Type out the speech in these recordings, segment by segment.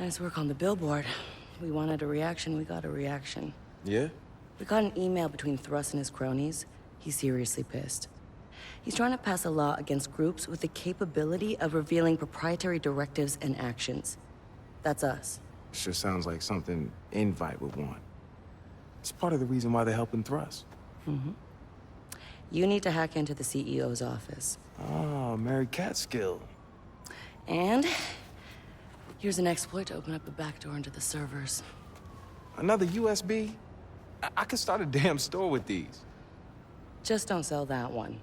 Nice work on the billboard. We wanted a reaction, we got a reaction. Yeah? We got an email between Thrust and his cronies. He's seriously pissed. He's trying to pass a law against groups with the capability of revealing proprietary directives and actions. That's us. Sure sounds like something Invite would want. It's part of the reason why they're helping Thrust. You need to hack into the CEO's office. Ah, Mary Catskill. And here's an exploit to open up a backdoor into the servers. Another USB? I could start a damn store with these. Just don't sell that one.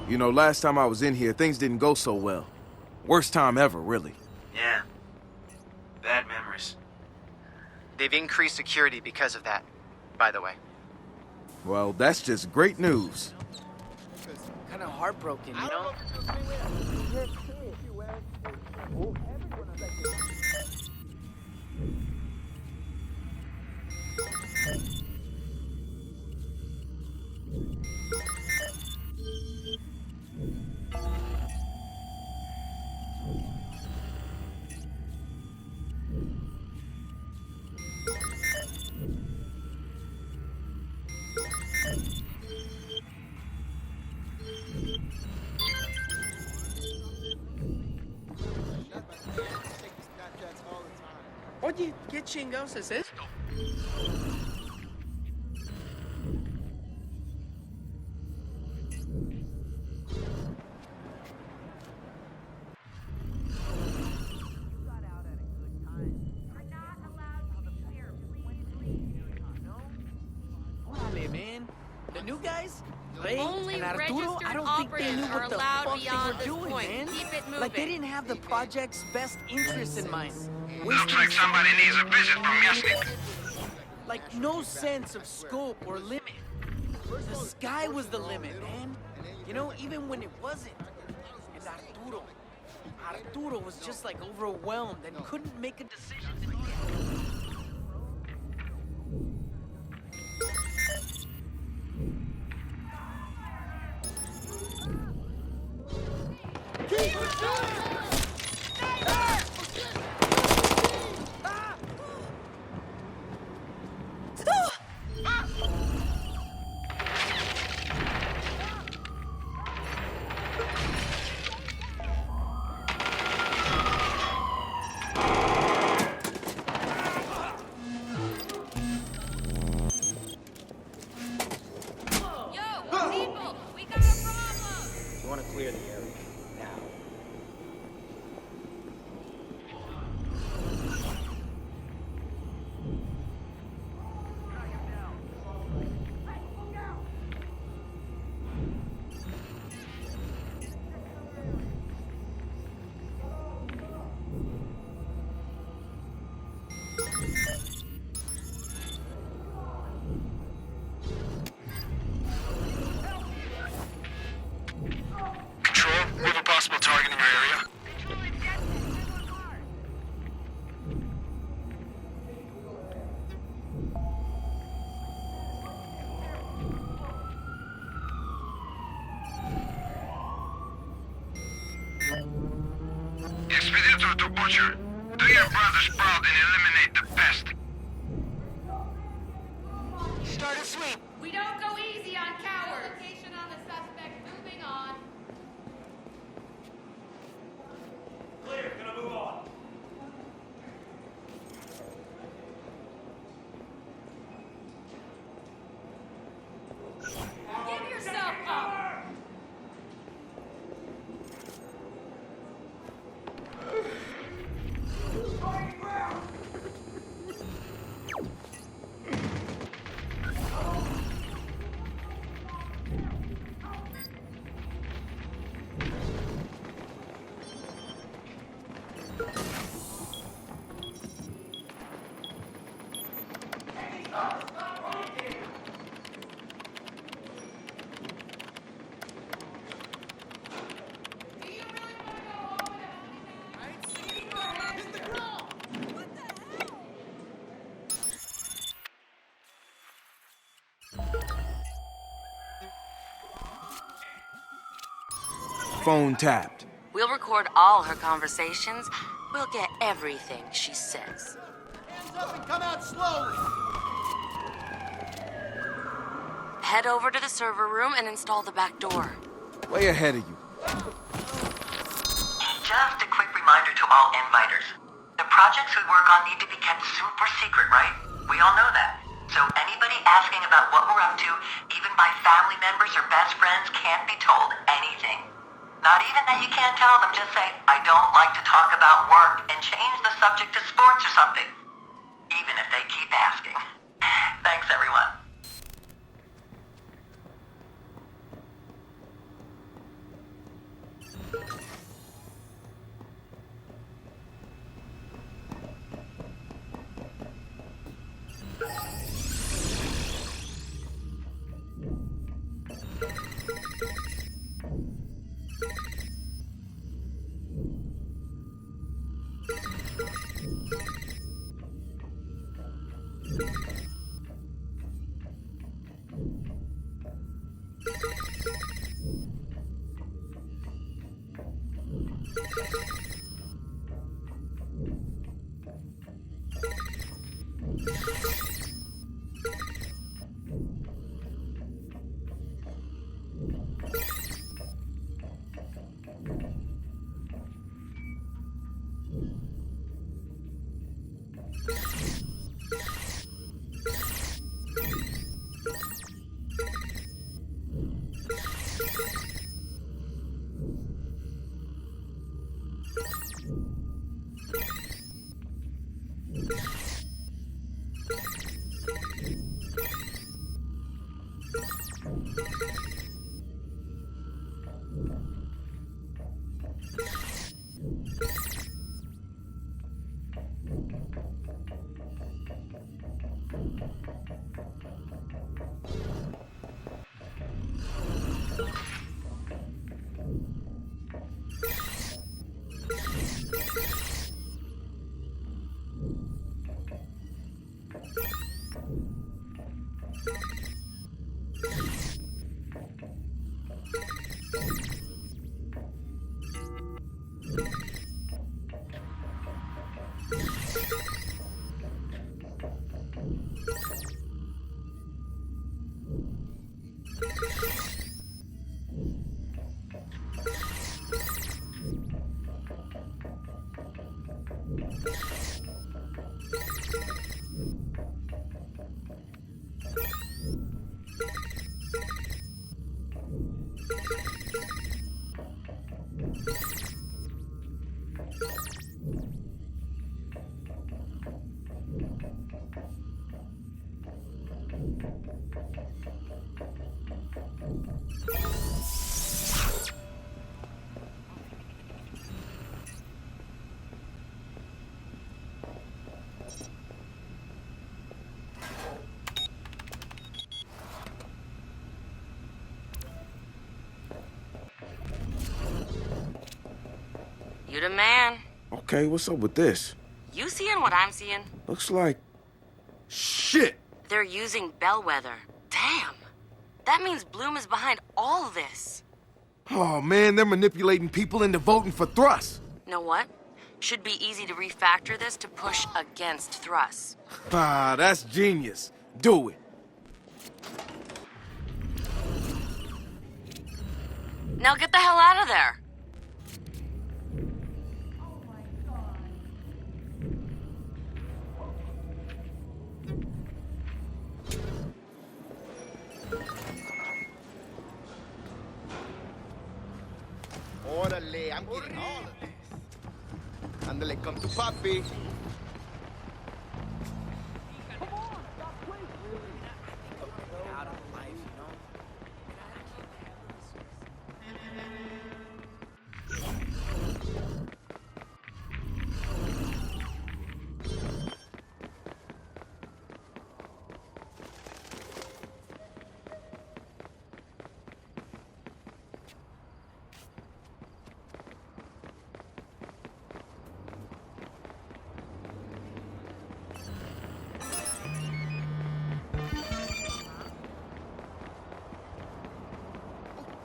You know, last time I was in here, things didn't go so well. Worst time ever, really. Yeah. Bad memories. They've increased security because of that, by the way. Well, that's just great news. Kind of heartbroken, you know? Oye, ¿qué chingados es esto? Órale, man. The new guys? Ray Only and Arturo, I registered don't think they knew operatives what are the allowed fuck they beyond were this doing, point. man. Keep it Like, they moving. didn't have the project's best interests in mind. Looks like somebody needs a visit from Yasnik. Like, no sense of scope or limit. The sky was the limit, man. You know, even when it wasn't. And Arturo was just like overwhelmed and couldn't make a decision. Yo, people, we got a problem. You want to clear the area now. Control, we have a possible target in your area. Expedito to Butcher. Do your brother's proud and eliminate the pest. Start a sweep. We don't go easy on cowards. Location on the suspect. Moving on. Give yourself up. phone tapped. We'll record all her conversations. We'll get everything she says. Hands up and come out slowly. Head over to the server room and install the back door. Way ahead of you. Just a quick reminder to all inviters. The projects we work on need to be kept super secret, right? We all know that. So anybody asking about what we're up to, even by family members or best friends, can't be told anything. Not even that you can't tell them, just say, I don't like to talk about work, and change the subject to sports or something. Even if they keep asking. Thanks, everyone. You the man. Okay, what's up with this? You seeing what I'm seeing? Looks like... Shit! They're using Bellwether. Damn. That means Bloom is behind all this. Oh man, they're manipulating people into voting for Thrust. Know what? Should be easy to refactor this to push against Thrust. Ah, that's genius. Do it. Now get the hell out of there. Órale, I'm getting all of this. Ándale, come to papi.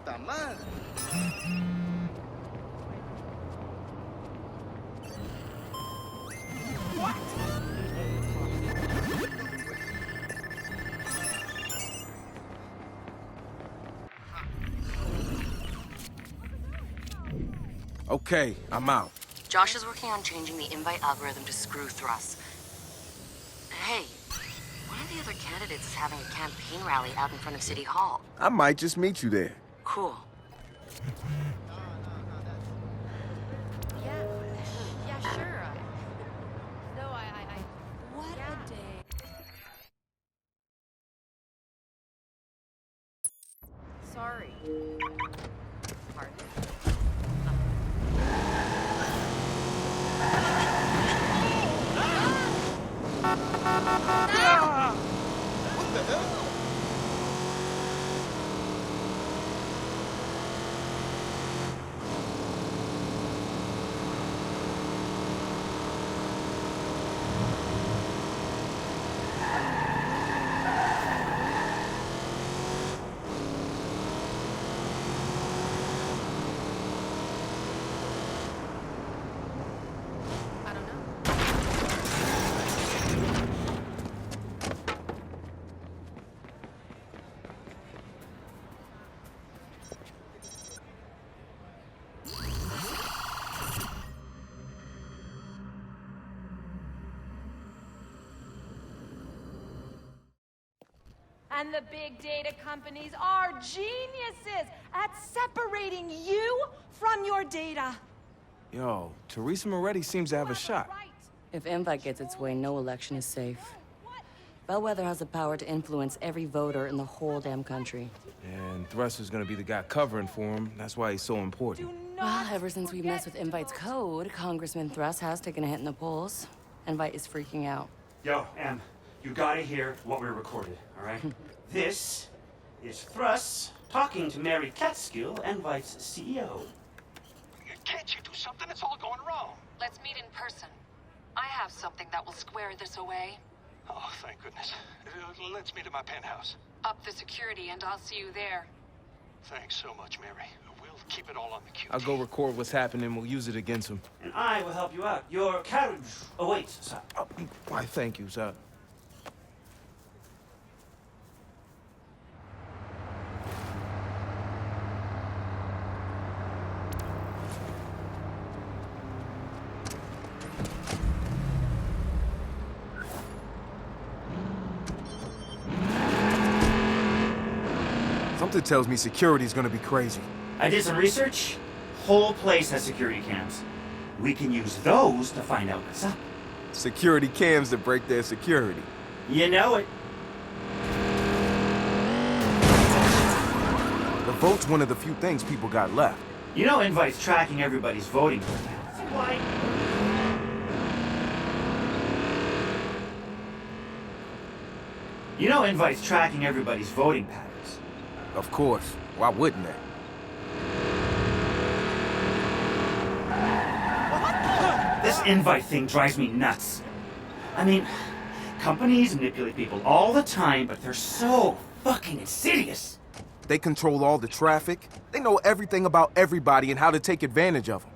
Puta madre. Okay, I'm out. Josh is working on changing the invite algorithm to screw Thruss. Hey, one of the other candidates is having a campaign rally out in front of City Hall. I might just meet you there. Cool. Yeah, sure. No, what a day. Sorry. Pardon? What the hell? I don't know. And the big data companies are geniuses at separating you from your data. Yo, Teresa Moretti seems to have a shot. Right. If Invite gets its way, no election is safe. Bellwether has the power to influence every voter in the whole damn country. And Thruss is gonna be the guy covering for him. That's why he's so important. Do Well, not ever since we messed with Invite's code, Congressman Thruss has taken a hit in the polls. Invite is freaking out. Yo, Em, you gotta hear what we recorded, all right? This is Thruss talking to Mary Catskill, Envite's CEO. Can't you do something? It's all going wrong. Let's meet in person. I have something that will square this away. Oh, thank goodness. Let's meet at my penthouse. Up the security and I'll see you there. Thanks so much, Mary. We'll keep it all on the QT. I'll go record what's happening. We'll use it against him. And I will help you out. Your carriage awaits, sir. Oh, why, thank you, sir. Something tells me security's gonna be crazy. I did some research. Whole place has security cams. We can use those to find out what's up. Security cams to break their security. You know it. The vote's one of the few things people got left. You know Invite's tracking everybody's voting. Why? You know Invite's tracking everybody's voting patterns. Of course. Why wouldn't they? This Invite thing drives me nuts. I mean, companies manipulate people all the time, but they're so fucking insidious. They control all the traffic. They know everything about everybody and how to take advantage of them.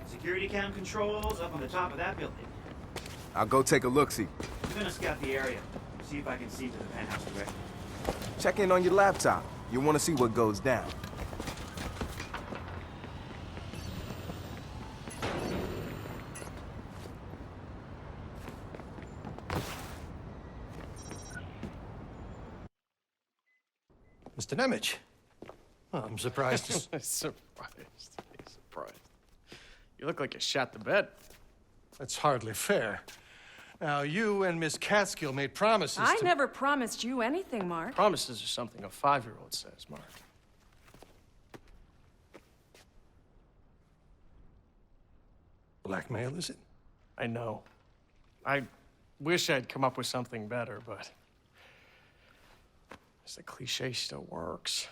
Security cam controls up on the top of that building. I'll go take a look-see. I'm gonna scout the area. See if I can see to the penthouse directly. Check in on your laptop. You want to see what goes down. Mr. Nemec. Well, I'm surprised to... Surprised. You look like you shot the bed. That's hardly fair. Now, you and Miss Catskill made promises I to... never promised you anything, Mark. Promises are something a 5-year-old says, Mark. Blackmail, is it? I know. I wish I'd come up with something better, but... the cliche still works.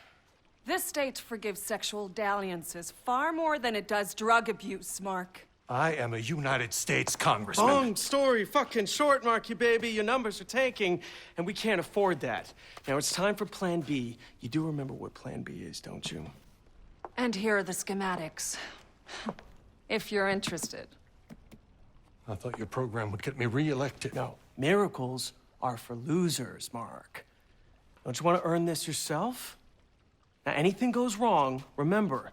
This state forgives sexual dalliances far more than it does drug abuse, Mark. I am a United States congressman. Long story fucking short, Marky baby. Your numbers are tanking, and we can't afford that. Now it's time for Plan B. You do remember what Plan B is, don't you? And here are the schematics. If you're interested. I thought your program would get me reelected. No, miracles are for losers, Mark. Don't you want to earn this yourself? Now, anything goes wrong, remember,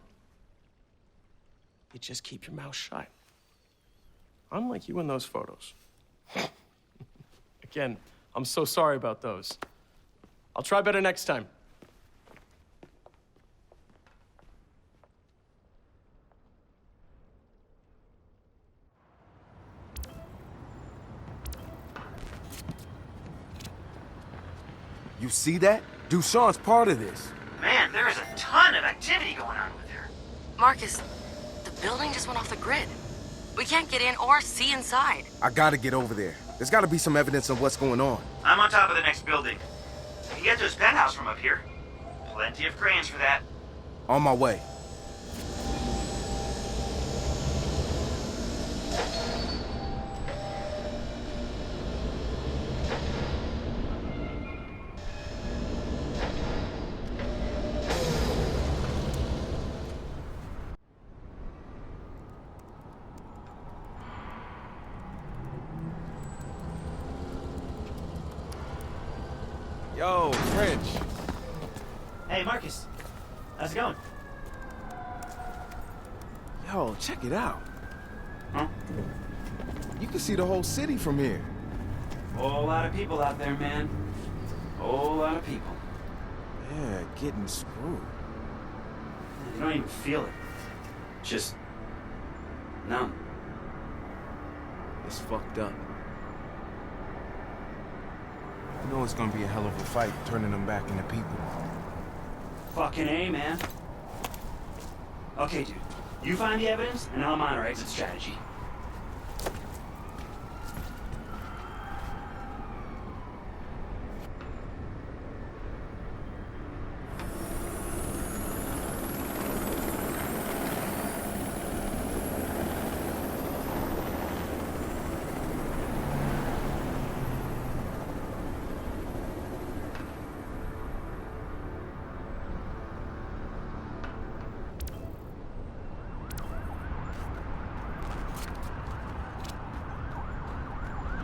you just keep your mouth shut. Unlike you in those photos. Again, I'm so sorry about those. I'll try better next time. You see that? Dushan's part of this. Man, there is a ton of activity going on with her. Marcus, the building just went off the grid. We can't get in or see inside. I gotta get over there. There's gotta be some evidence of what's going on. I'm on top of the next building. You can get to his penthouse from up here. Plenty of cranes for that. On my way. Yo, French. Hey, Marcus. How's it going? Yo, check it out. Huh? You can see the whole city from here. Whole lot of people out there, man. Whole lot of people. Yeah, getting screwed. You don't even feel it. Just numb. It's fucked up. I know it's gonna be a hell of a fight turning them back into people. Fucking A, man. Okay, dude. You find the evidence, and I'll monitor exit strategy.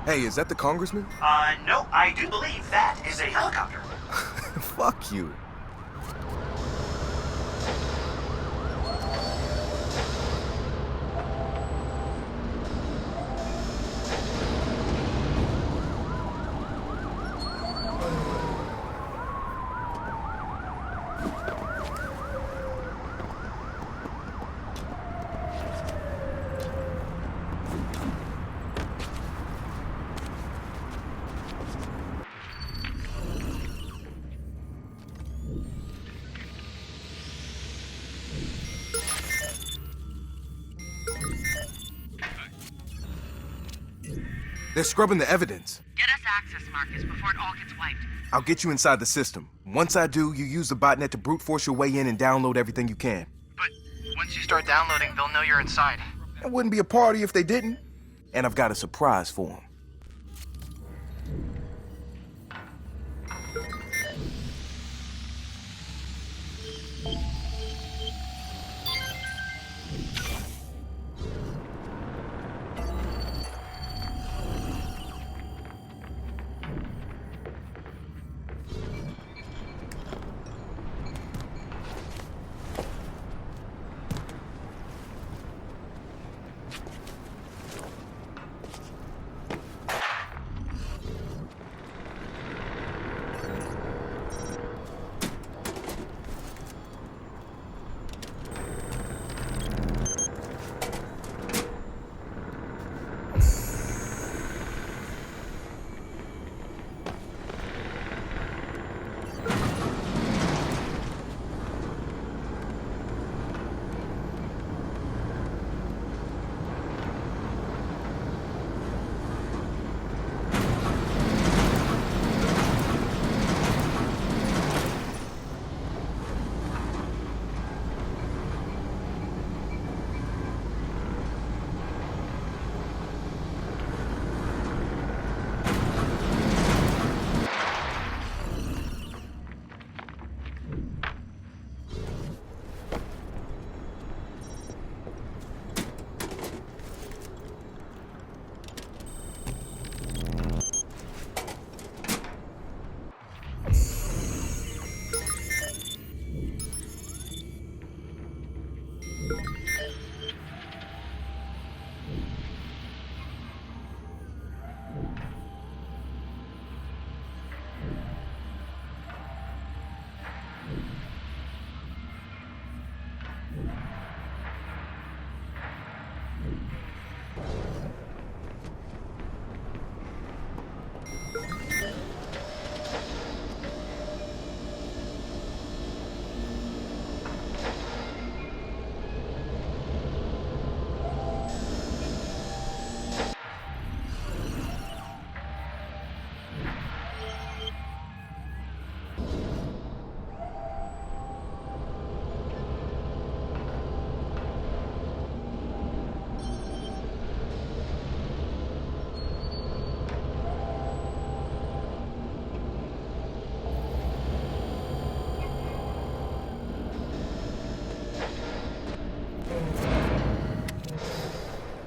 Hey, is that the congressman? No, I do believe that is a helicopter. Fuck you. They're scrubbing the evidence. Get us access, Marcus, before it all gets wiped. I'll get you inside the system. Once I do, you use the botnet to brute force your way in and download everything you can. But once you start downloading, they'll know you're inside. It wouldn't be a party if they didn't. And I've got a surprise for them.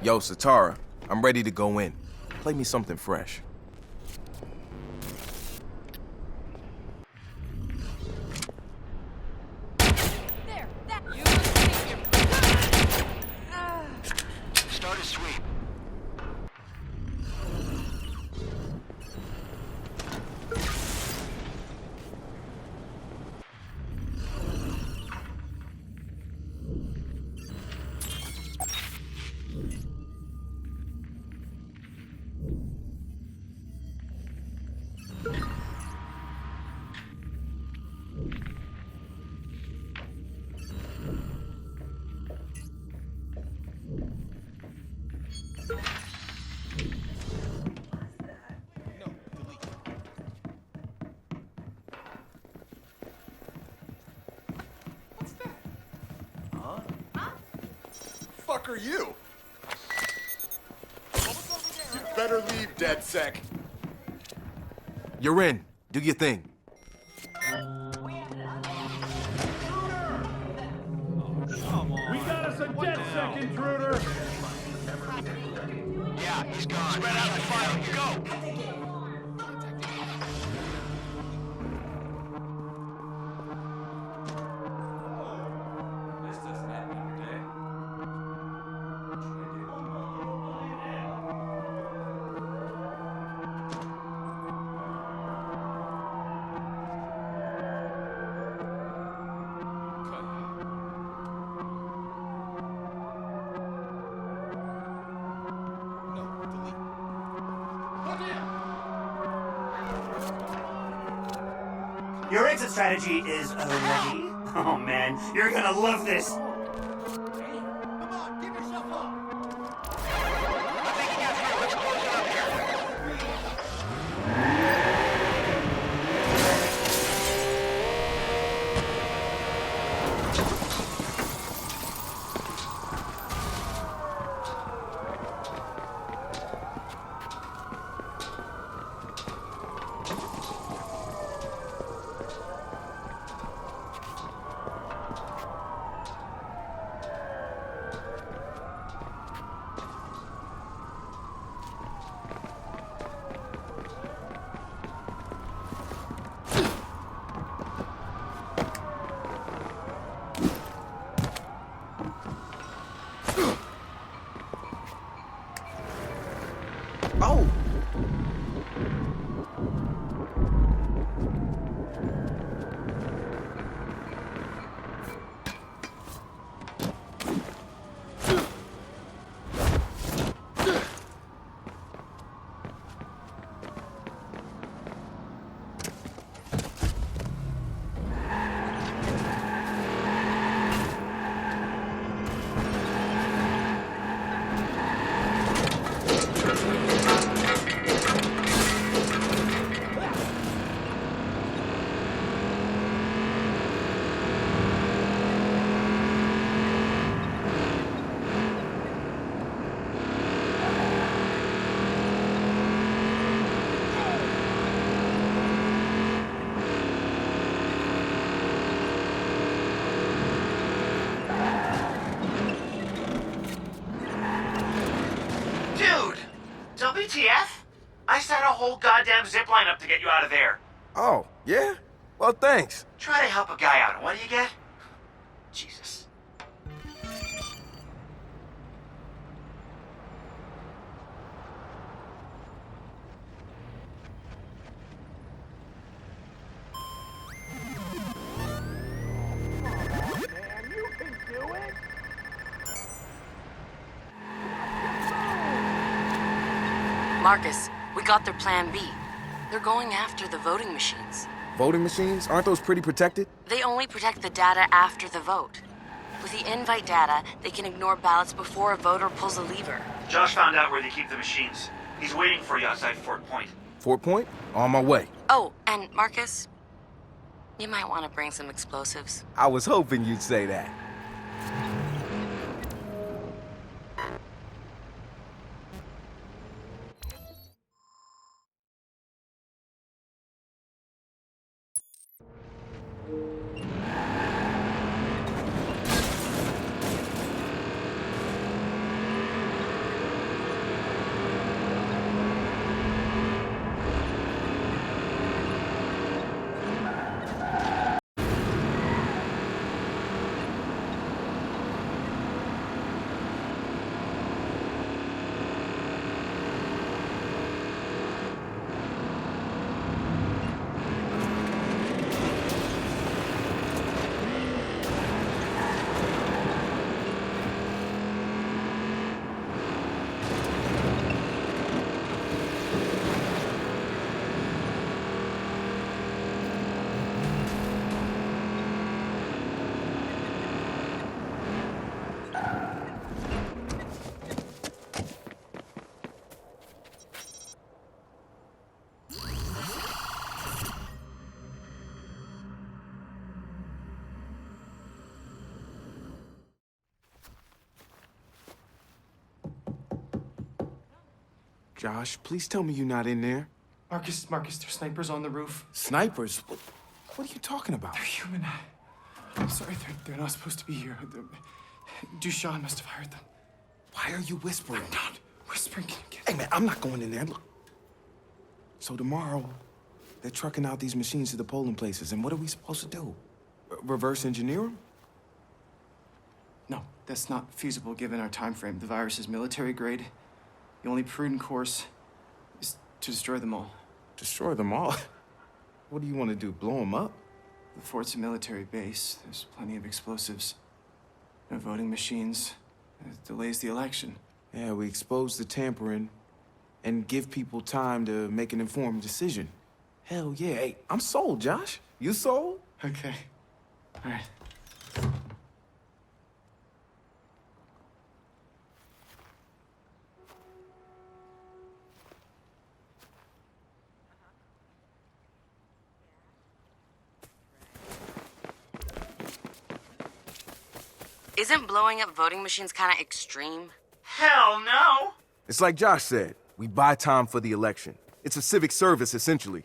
Yo, Satara, I'm ready to go in. Play me something fresh. There, that you must be Start a sweep. Fuck are you? You better leave, DedSec. You're in. Do your thing. We got us a DedSec intruder! Yeah, he's gone. Spread out the fire. Go! Your exit strategy is ready. Oh man, you're gonna love this. Oh! WTF? I set a whole goddamn zipline up to get you out of there. Oh, yeah? Well, thanks. Try to help a guy out, and what do you get? Jesus. Marcus, we got their plan B. They're going after the voting machines. Voting machines? Aren't those pretty protected? They only protect the data after the vote. With the invite data, they can ignore ballots before a voter pulls a lever. Josh found out where they keep the machines. He's waiting for you outside Fort Point. Fort Point? On my way. Oh, and Marcus, you might want to bring some explosives. I was hoping you'd say that. Josh, please tell me you're not in there. Marcus, there's snipers on the roof. Snipers? What are you talking about? They're human. I'm sorry, they're not supposed to be here. Dushan must have hired them. Why are you whispering? I'm not whispering. Hey, man, I'm not going in there. Look. So tomorrow, they're trucking out these machines to the polling places, and what are we supposed to do? Reverse engineer them? No, that's not feasible given our time frame. The virus is military grade. The only prudent course is to destroy them all. Destroy them all? What do you want to do, blow them up? The fort's a military base. There's plenty of explosives. No voting machines. It delays the election. Yeah, we expose the tampering and give people time to make an informed decision. Hell yeah. Hey, I'm sold, Josh. You sold? Okay. All right. Isn't blowing up voting machines kind of extreme? Hell no! It's like Josh said, we buy time for the election. It's a civic service, essentially.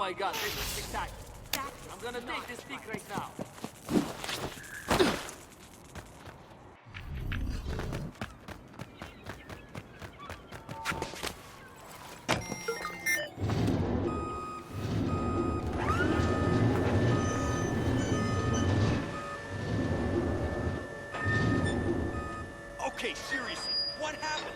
my god, this is spectacular. I'm gonna take this peek right now. Okay, seriously, what happened?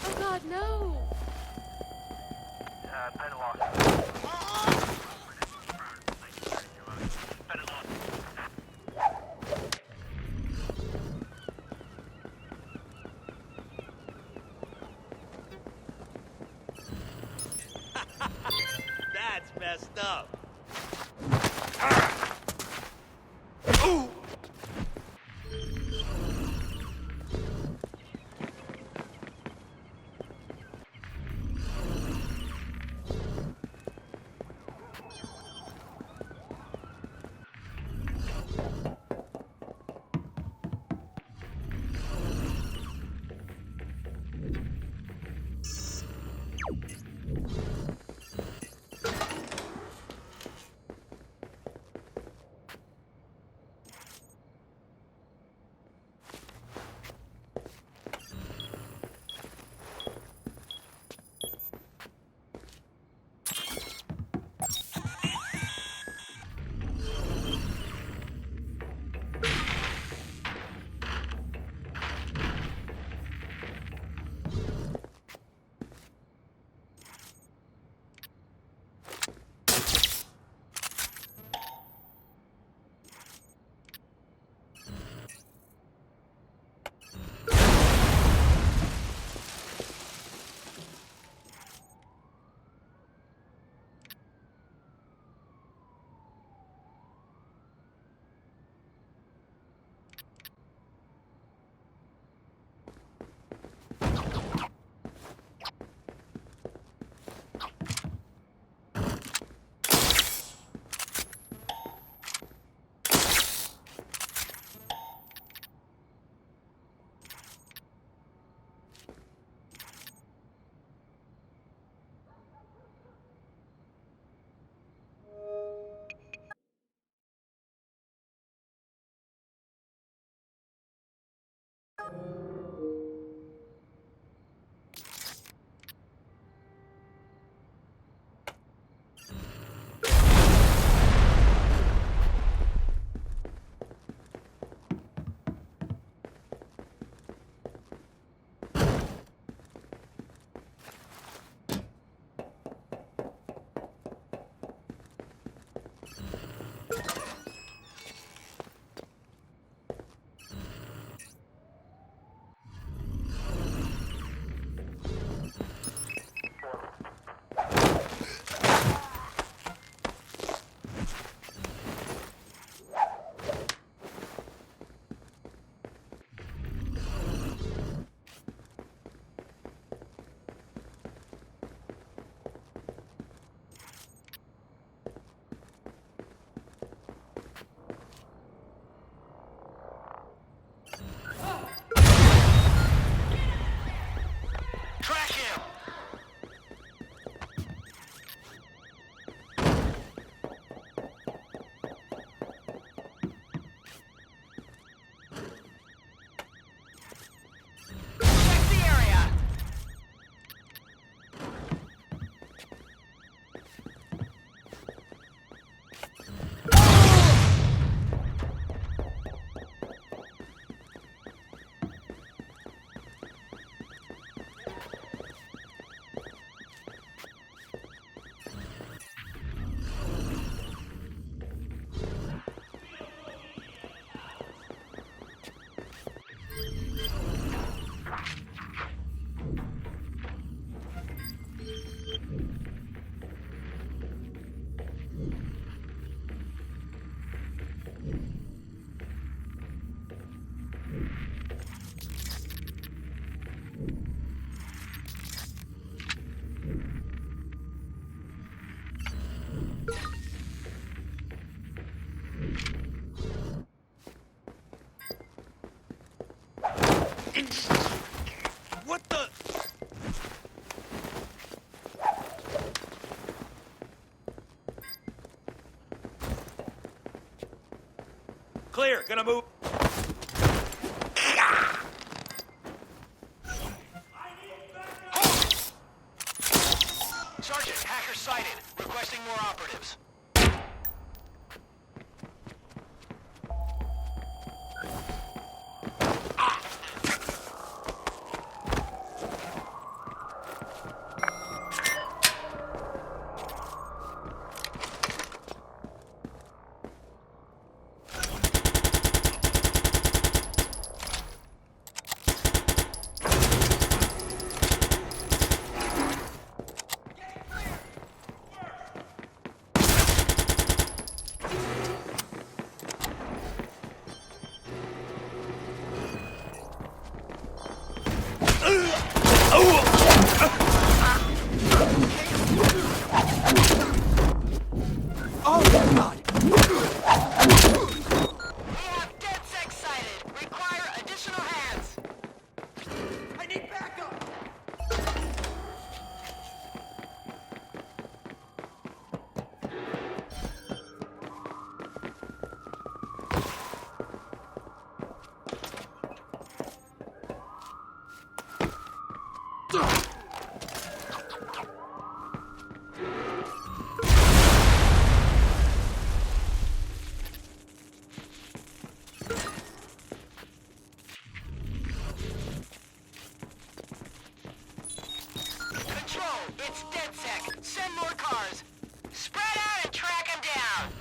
Oh god, no! That's messed up. What the? Clear, gonna move. Sergeant, hacker sighted. Requesting more operatives. It's DedSec. Send more cars. Spread out and track him down.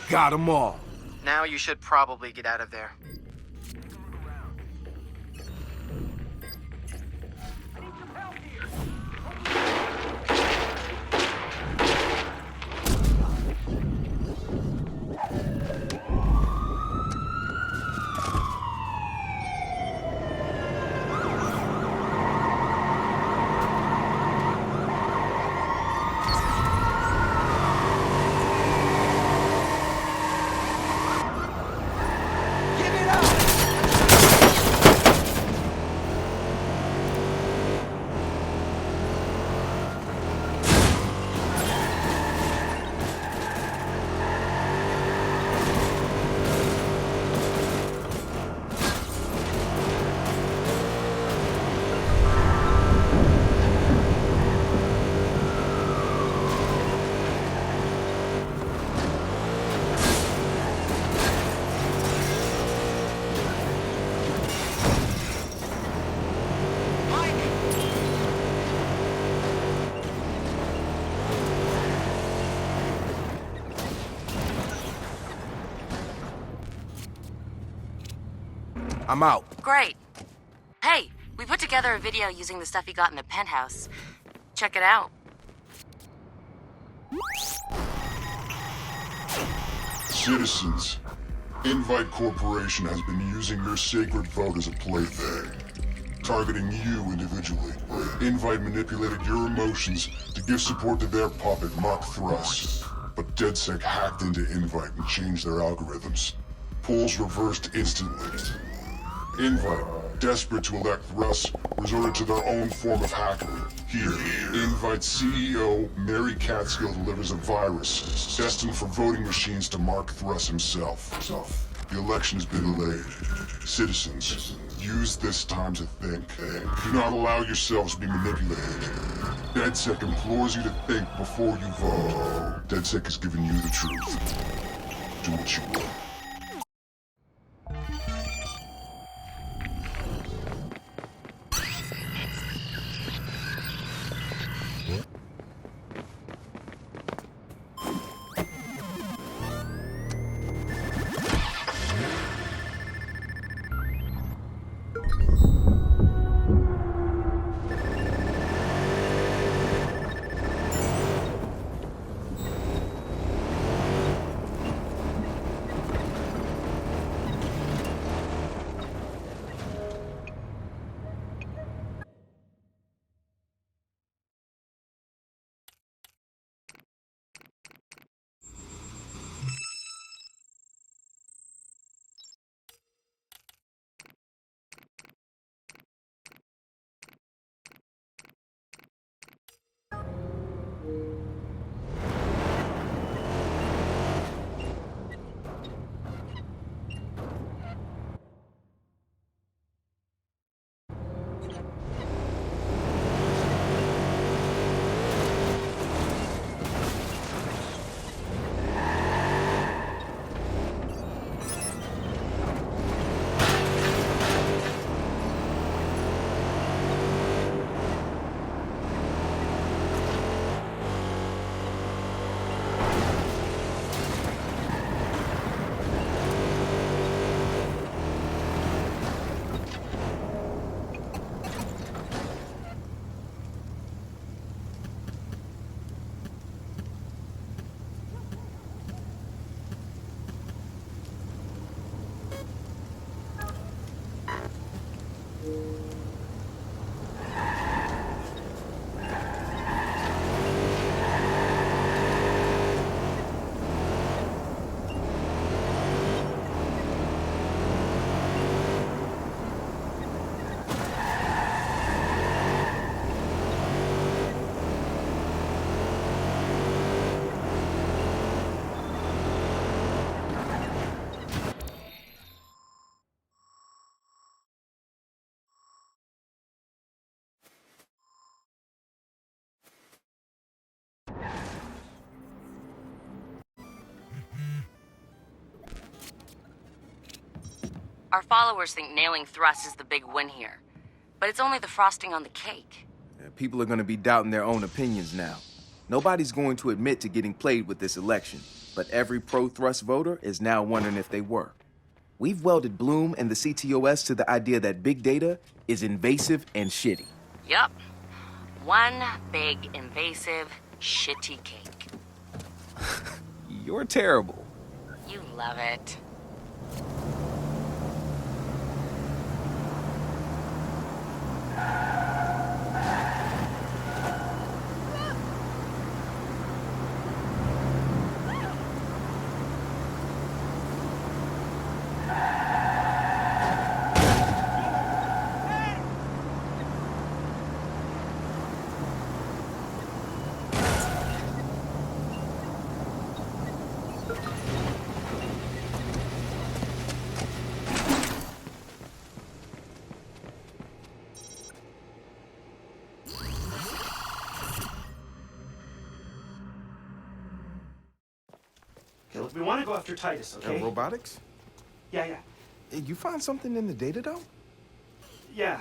Got them all. Now you should probably get out of there. I'm out. Great. Hey, we put together a video using the stuff you got in the penthouse. Check it out. Citizens, Invite Corporation has been using your sacred vote as a plaything. targeting you individually. Invite manipulated your emotions to give support to their puppet, Mark Thruss. But DedSec hacked into Invite and changed their algorithms. Polls reversed instantly. Invite, desperate to elect Thruss, resorted to their own form of hackery. Here, Invite CEO Mary Catskill delivers a virus destined for voting machines to Mark Thruss himself. The election has been delayed. Citizens, use this time to think. Do not allow yourselves to be manipulated. DedSec implores you to think before you vote. DedSec has given you the truth. Do what you will. Our followers think nailing Thruss is the big win here. But it's only the frosting on the cake. Yeah, people are going to be doubting their own opinions now. Nobody's going to admit to getting played with this election, but every pro-Thruss voter is now wondering if they were. We've welded Bloom and the CTOS to the idea that big data is invasive and shitty. Yup. One big, invasive, shitty cake. You're terrible. You love it. Okay, look, we want to go after Titus, okay? Robotics? Yeah. You find something in the data, though? Yeah,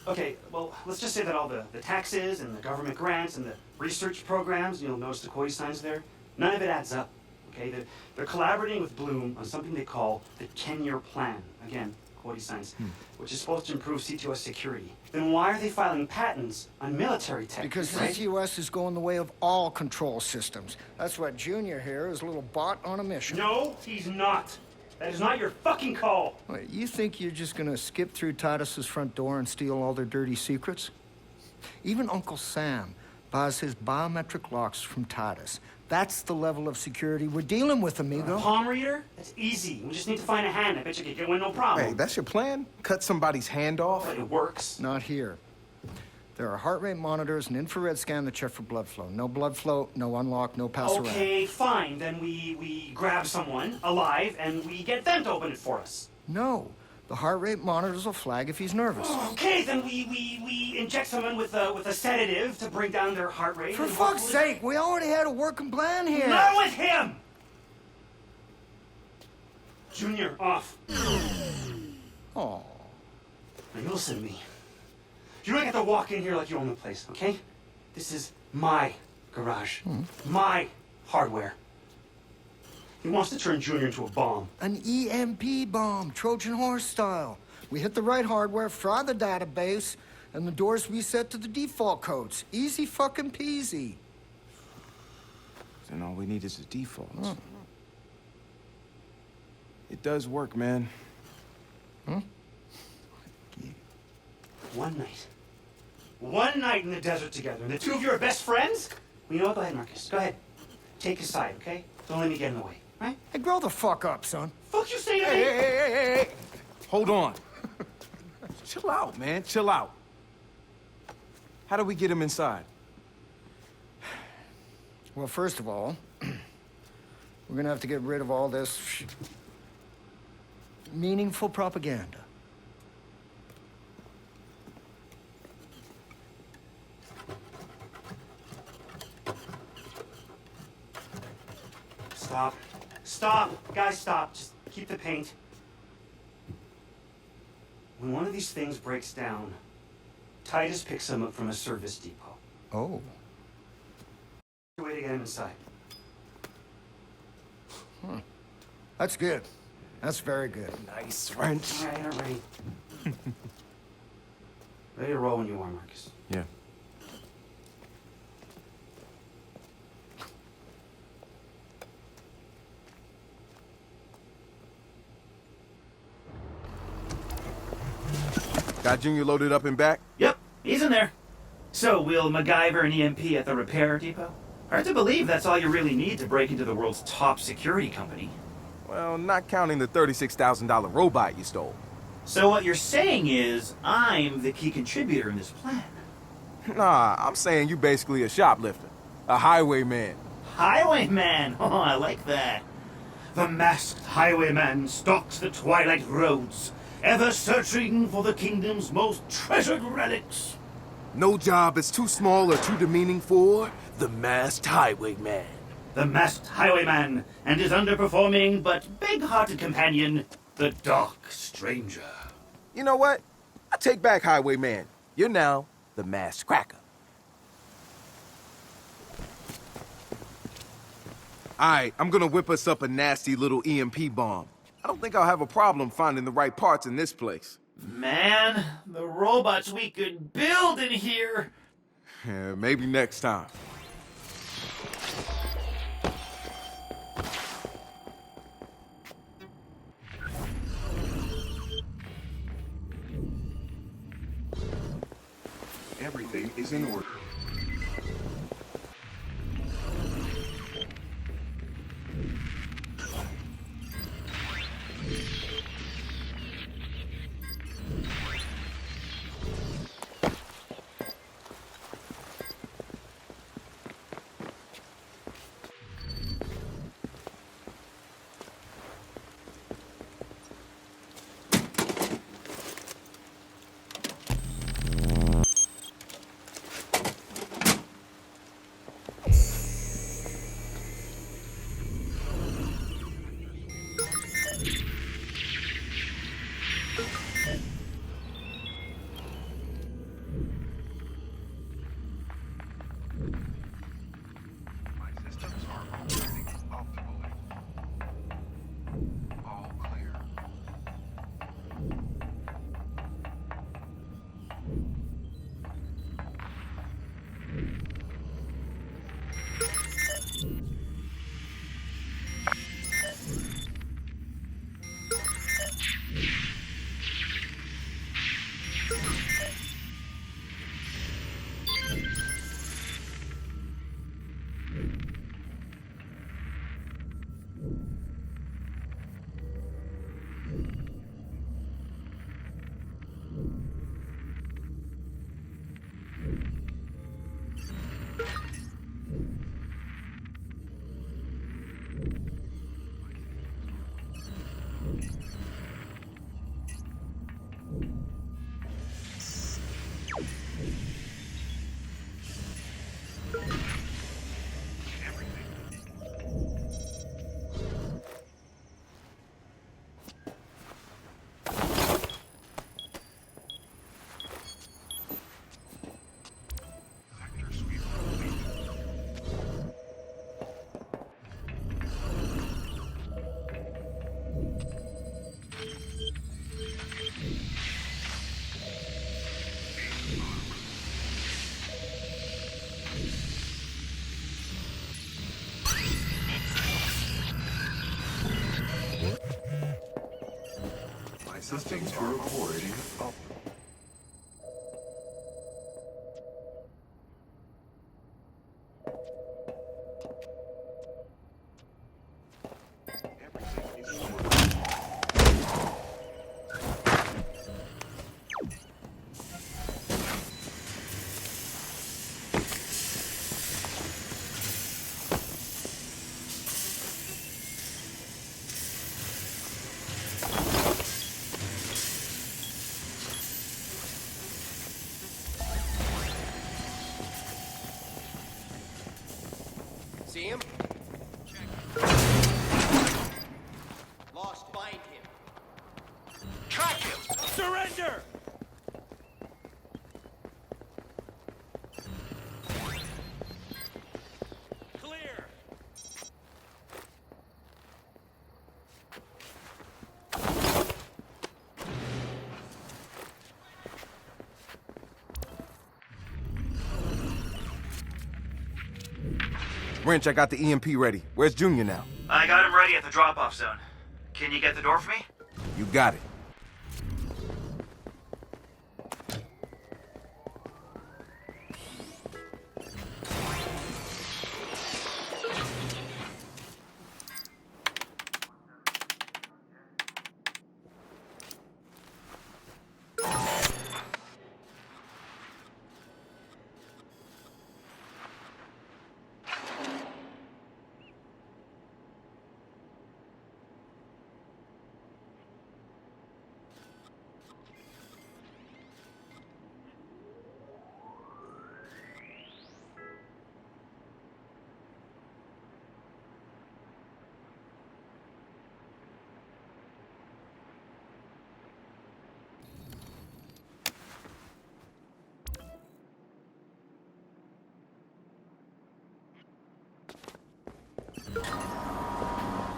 okay, well, let's just say that all the taxes and the government grants and the research programs, you'll notice the Cody signs there, none of it adds up, okay? They're collaborating with Bloom on something they call the 10-year plan. Again, Cody signs, which is supposed to improve CTOS security. Then why are they filing patents on military tech? Because right? CTOS is going the way of all control systems. That's what Junior here is, a little bot on a mission. No, he's not. That is not your fucking call. Wait, you think you're just gonna skip through Titus's front door and steal all their dirty secrets? Even Uncle Sam buys his biometric locks from Titus. That's the level of security we're dealing with, amigo. Palm reader? That's easy. We just need to find a hand. I bet you could get one, no problem. Hey, that's your plan? Cut somebody's hand off? But it works. Not here. There are heart rate monitors and infrared scan that check for blood flow. No blood flow, no unlock, no pass around. Okay, fine. Then we grab someone alive and we get them to open it for us. No. The heart rate monitors will flag if he's nervous. Okay, then we inject someone with a sedative to bring down their heart rate. For fuck's sake, we already had a working plan here. Not with him! Junior, off. Oh. Now you listen to me. You don't get to walk in here like you own the place, okay? This is my garage. My hardware. He wants to turn Junior into a bomb. An EMP bomb, Trojan horse style. We hit the right hardware, fry the database, and the doors reset to the default codes. Easy fucking peasy. Then all we need is the defaults. It does work, man. One night. One night in the desert together, and the two of you are best friends? Well, you know what? Go ahead, Marcus. Go ahead. Take his side, okay? Don't let me get in the way, right? Hey, grow the fuck up, son. Fuck you say to me? Hey. Hold on. Chill out, man. Chill out. How do we get him inside? Well, first of all, we're gonna have to get rid of all this meaningful propaganda. Stop. Stop. Guys, stop. Just keep the paint. When one of these things breaks down, Titus picks them up from a service depot. Oh. Way to get him inside. That's good. That's very good. Nice French. All right. Ready to roll when you are, Marcus. Yeah. Got Junior loaded up and back? Yep, he's in there. So, we'll MacGyver an EMP at the repair depot? Hard to believe that's all you really need to break into the world's top security company. Well, not counting the $36,000 robot you stole. So what you're saying is, I'm the key contributor in this plan. Nah, I'm saying you basically a shoplifter. A highwayman. Highwayman? Oh, I like that. The masked highwayman stalks the twilight roads, ever searching for the kingdom's most treasured relics. No job is too small or too demeaning for the masked highwayman. The masked highwayman and his underperforming but big-hearted companion, the Dark Stranger. You know what? I take back highwayman. You're now the masked cracker. Alright, I'm gonna whip us up a nasty little EMP bomb. I don't think I'll have a problem finding the right parts in this place. Man, the robots we could build in here! Yeah, maybe next time. Everything is in order. Systems are operating. See him? Lost, find him. Track him! Surrender! Clear! Wrench, I got the EMP ready. Where's Junior now? I got him ready at the drop-off zone. Can you get the door for me? You got it.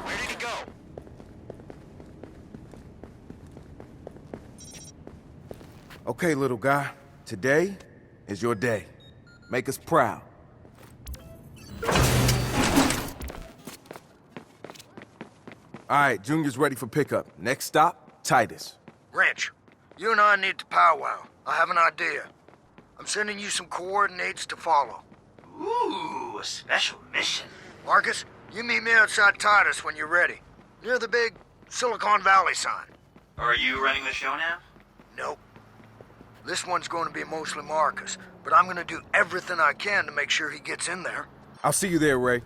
Where did he go? Okay, little guy. Today is your day. Make us proud. All right, Junior's ready for pickup. Next stop, Titus. Wrench, you and I need to powwow. I have an idea. I'm sending you some coordinates to follow. Ooh, a special mission. Marcus, you meet me outside Titus when you're ready. Near the big Silicon Valley sign. Are you running the show now? Nope. This one's going to be mostly Marcus, but I'm going to do everything I can to make sure he gets in there. I'll see you there, Ray.